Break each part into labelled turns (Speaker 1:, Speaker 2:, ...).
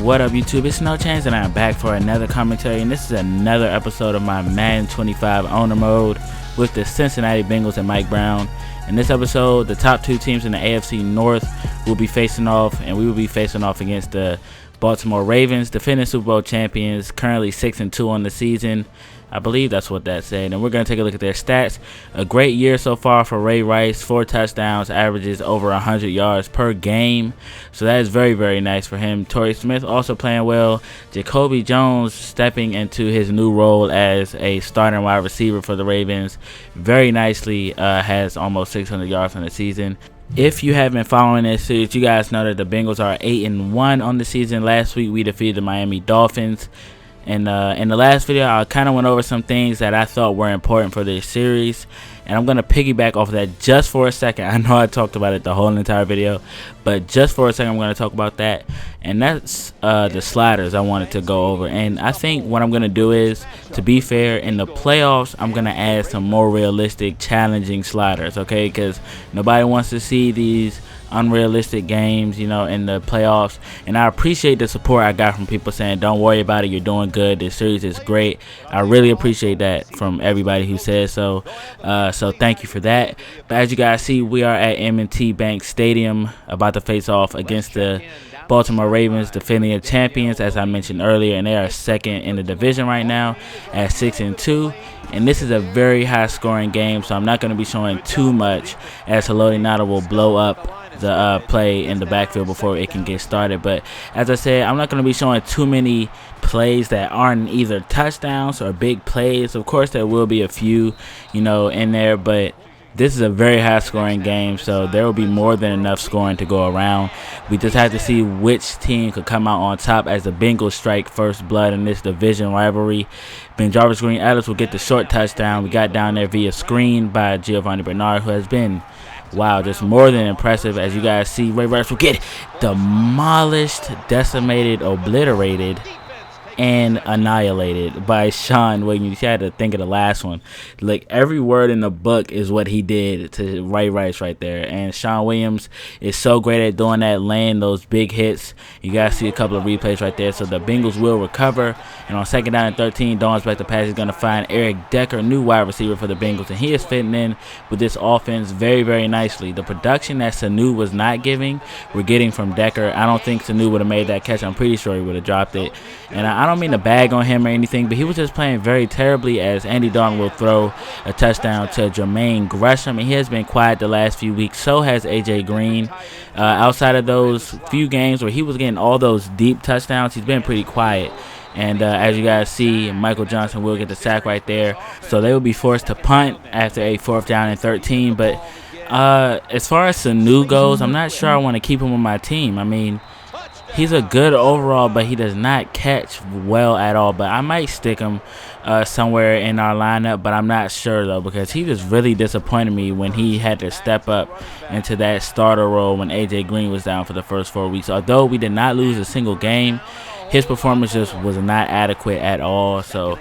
Speaker 1: What up, YouTube? It's No Chance, and I'm back for another commentary, and this is another episode of my Madden 25 owner mode with the Cincinnati Bengals and Mike Brown. In this episode, the top two teams in the AFC North will be facing off, and we will be facing off against the Baltimore Ravens, defending Super Bowl champions, currently 6-2 on the season. I believe that's what that said. And we're going to take a look at their stats. A great year so far for Ray Rice. 4 touchdowns, averages over 100 yards per game. So that is very, very nice for him. Torrey Smith also playing well. Jacoby Jones stepping into his new role as a starting wide receiver for the Ravens very nicely. Has almost 600 yards on the season. If you have been following this series, you guys know that the Bengals are 8-1 on the season. Last week we defeated the Miami Dolphins. And in the last video, I kind of went over some things that I thought were important for this series. And I'm going to piggyback off of that just for a second. I know I talked about it the whole entire video, but just for a second, I'm going to talk about that. And that's the sliders I wanted to go over. And I think what I'm going to do is, to be fair, in the playoffs, I'm going to add some more realistic, challenging sliders, okay? Because nobody wants to see these unrealistic games, you know, in the playoffs. And I appreciate the support I got from people saying, don't worry about it, you're doing good, this series is great. I really appreciate that from everybody who says so. So thank you for that. But as you guys see, we are at M&T Bank Stadium about to face off against the Baltimore Ravens, defending champions, as I mentioned earlier, and they are second in the division right now at 6-2. And this is a very high scoring game, so I'm not going to be showing too much, as Haloti Ngata will blow up the play in the backfield before it can get started. But as I said, I'm not going to be showing too many plays that aren't either touchdowns or big plays. Of course, there will be a few, you know, in there, but this is a very high scoring game, so there will be more than enough scoring to go around. We just have to see which team could come out on top as the Bengals strike first blood in this division rivalry. Ben Jarvis Green Ellis will get the short touchdown. We got down there via screen by Giovanni Bernard, who has been, wow, just more than impressive. As you guys see, Ray Rice will get demolished, decimated, obliterated, and annihilated by Sean Williams. You had to think of the last one. Like, every word in the book is what he did to Ray Rice right there. And Sean Williams is so great at doing that, laying those big hits. You guys see a couple of replays right there. So the Bengals will recover. And on second down and 13, Dawn's back to pass. He's going to find Eric Decker, new wide receiver for the Bengals. And he is fitting in with this offense very, very nicely. The production that Sanu was not giving, we're getting from Decker. I don't think Sanu would have made that catch. I'm pretty sure he would have dropped it. And I don't mean to bag on him or anything, but he was just playing very terribly, as Andy Dalton will throw a touchdown to Jermaine Gresham. And he has been quiet the last few weeks. So has A.J. Green. Outside of those few games where he was getting all those deep touchdowns, he's been pretty quiet. And as you guys see, Michael Johnson will get the sack right there. So they will be forced to punt after a 4th down and 13. But as far as Sanu goes, I'm not sure I want to keep him on my team. I mean, he's a good overall, but he does not catch well at all. But I might stick him somewhere in our lineup, but I'm not sure, though, because he just really disappointed me when he had to step up into that starter role when A.J. Green was down for the first 4 weeks. Although we did not lose a single game, his performance just was not adequate at all. So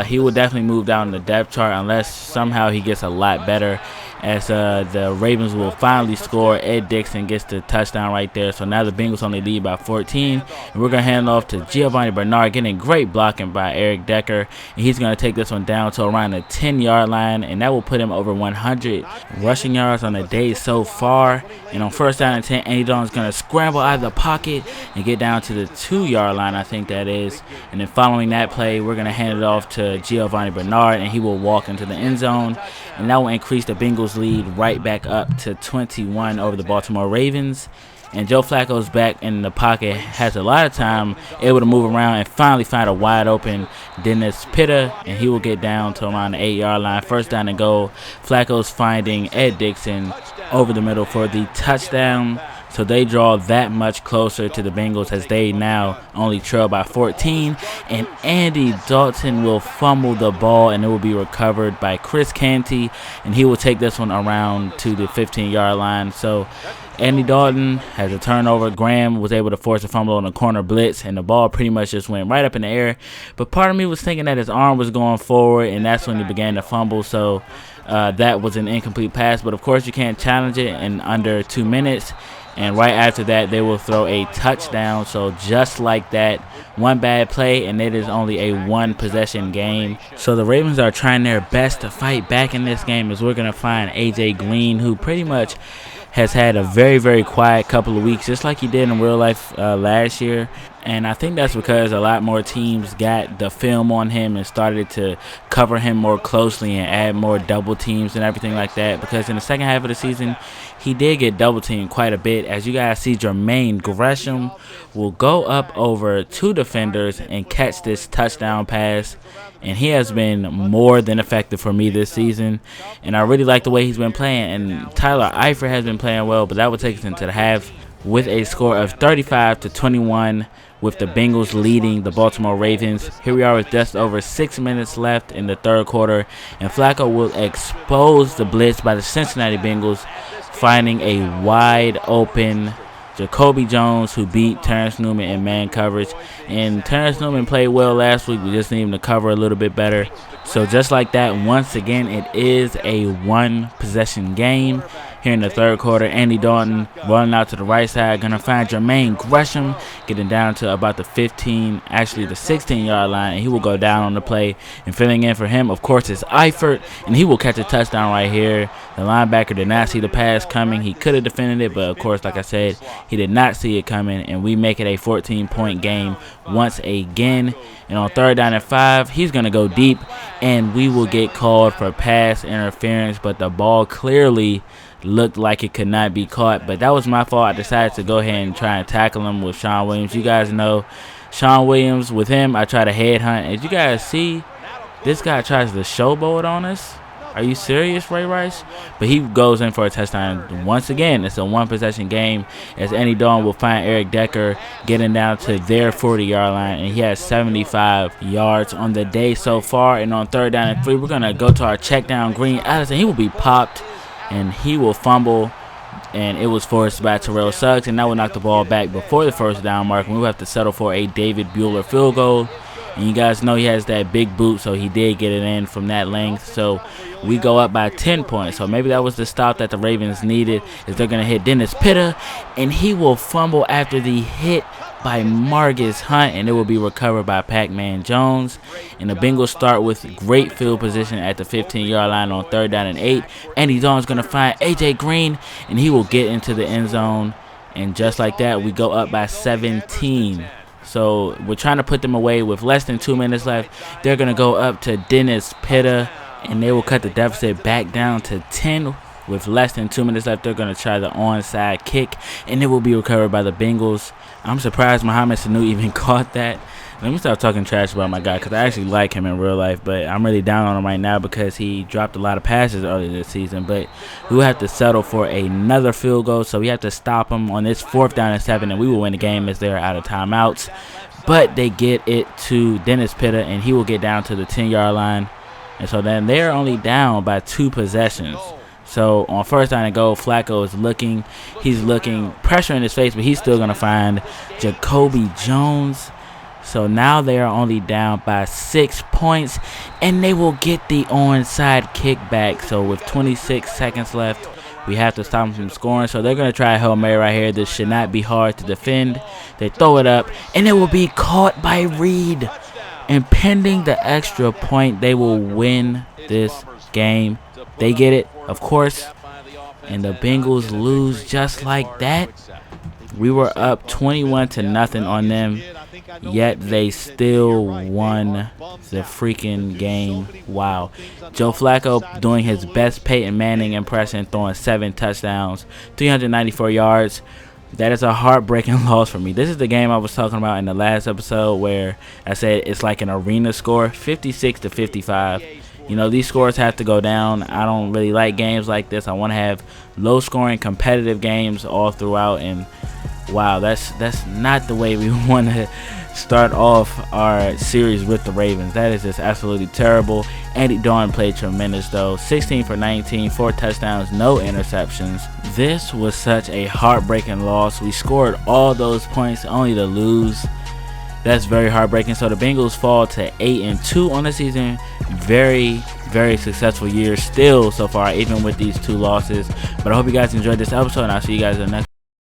Speaker 1: he will definitely move down the depth chart unless somehow he gets a lot better, as the Ravens will finally score. Ed Dixon gets the touchdown right there. So now the Bengals only lead by 14. And we're going to hand off to Giovanni Bernard, getting great blocking by Eric Decker. And he's going to take this one down to around the 10-yard line. And that will put him over 100 rushing yards on the day so far. And on 1st down and 10, Andy Dalton's going to scramble out of the pocket and get down to the 2-yard line, I think that is. And then following that play, we're going to hand it off to Giovanni Bernard, and he will walk into the end zone. And that will increase the Bengals lead right back up to 21 over the Baltimore Ravens. And Joe Flacco's back in the pocket, has a lot of time, able to move around and finally find a wide open Dennis Pitta, and he will get down to around the 8-yard line. 1st down and goal. Flacco's finding Ed Dixon over the middle for the touchdown. So they draw that much closer to the Bengals, as they now only trail by 14. And Andy Dalton will fumble the ball, and it will be recovered by Chris Canty, and he will take this one around to the 15-yard line. So Andy Dalton has a turnover. Graham was able to force a fumble on a corner blitz, and the ball pretty much just went right up in the air. But part of me was thinking that his arm was going forward, and that's when he began to fumble. So that was an incomplete pass. But of course, you can't challenge it in under 2 minutes. And right after that, they will throw a touchdown. So just like that, one bad play, and it is only a one-possession game. So the Ravens are trying their best to fight back in this game, as we're going to find A.J. Green, who pretty much has had a very, very quiet couple of weeks, just like he did in real life last year. And I think that's because a lot more teams got the film on him and started to cover him more closely and add more double teams and everything like that. Because in the second half of the season, he did get double teamed quite a bit. As you guys see, Jermaine Gresham will go up over two defenders and catch this touchdown pass. And he has been more than effective for me this season. And I really like the way he's been playing. And Tyler Eifert has been playing well, but that will take us into the half with a score of 35-21, with the Bengals leading the Baltimore Ravens. Here we are with just over 6 minutes left in the third quarter, and Flacco will expose the blitz by the Cincinnati Bengals, finding a wide open Jacoby Jones, who beat Terrence Newman in man coverage. And Terrence Newman played well last week. We just need him to cover a little bit better. So just like that, once again, it is a one-possession game here in the third quarter. Andy Dalton running out to the right side, going to find Jermaine Gresham, getting down to about the 16-yard line, and he will go down on the play. And filling in for him, of course, is Eifert, and he will catch a touchdown right here. The linebacker did not see the pass coming. He could have defended it, but of course, like I said, he did not see it coming, and we make it a 14-point game once again. And on 3rd down and 5, he's going to go deep, and we will get called for pass interference, but the ball clearly looked like it could not be caught. But that was my fault. I decided to go ahead and try and tackle him with Sean Williams. You guys know Sean Williams, with him, I try to headhunt. As you guys see, this guy tries to showboat on us. Are you serious, Ray Rice? But he goes in for a touchdown. Once again, it's a one-possession game, as Andy Dalton will find Eric Decker getting down to their 40-yard line, and he has 75 yards on the day so far. And on 3rd down and 3, we're going to go to our check down. Green Addison, he will be popped, and he will fumble, and it was forced by Terrell Suggs, and that will knock the ball back before the 1st down mark, and we will have to settle for a David Buehler field goal. And you guys know he has that big boot, so he did get it in from that length. So we go up by 10 points. So maybe that was the stop that the Ravens needed, is they're going to hit Dennis Pitta, and he will fumble after the hit by Margus Hunt, and it will be recovered by Pac-Man Jones. And the Bengals start with great field position at the 15-yard line on 3rd down and 8. Andy Dalton's going to find A.J. Green, and he will get into the end zone. And just like that, we go up by 17. So we're trying to put them away with less than 2 minutes left. They're going to go up to Dennis Pitta, and they will cut the deficit back down to 10 with less than 2 minutes left. They're going to try the onside kick, and it will be recovered by the Bengals. I'm surprised Mohamed Sanu even caught that. Let me stop talking trash about my guy, because I actually like him in real life, but I'm really down on him right now because he dropped a lot of passes earlier this season. But we will have to settle for another field goal, so we have to stop him on this 4th down and 7, and we will win the game as they're out of timeouts. But they get it to Dennis Pitta, and he will get down to the 10-yard line. And so then they're only down by 2 possessions. So on 1st down and goal, Flacco is looking. He's looking, pressure in his face, but he's still going to find Jacoby Jones. So now they are only down by 6 points, and they will get the onside kickback. So with 26 seconds left, we have to stop them from scoring. So they're going to try a Hail Mary right here. This should not be hard to defend. They throw it up, and it will be caught by Reed. And pending the extra point, they will win this game. They get it, of course, and the Bengals lose just like that. We were up 21-0 on them, yet they still won the freaking game. Wow. Joe Flacco doing his best Peyton Manning impression, throwing 7 touchdowns, 394 yards. That is a heartbreaking loss for me. This is the game I was talking about in the last episode where I said it's like an arena score, 56-55. You know, these scores have to go down. I don't really like games like this. I want to have low-scoring, competitive games all throughout. And wow, that's not the way we want to start off our series with the Ravens. That is just absolutely terrible. Andy Dalton played tremendous, though. 16 for 19, 4 touchdowns, no interceptions. This was such a heartbreaking loss. We scored all those points only to lose. That's very heartbreaking. So the Bengals fall to 8-2 on the season. Very, very successful year still so far, even with these 2 losses. But I hope you guys enjoyed this episode, and I'll see you guys in the next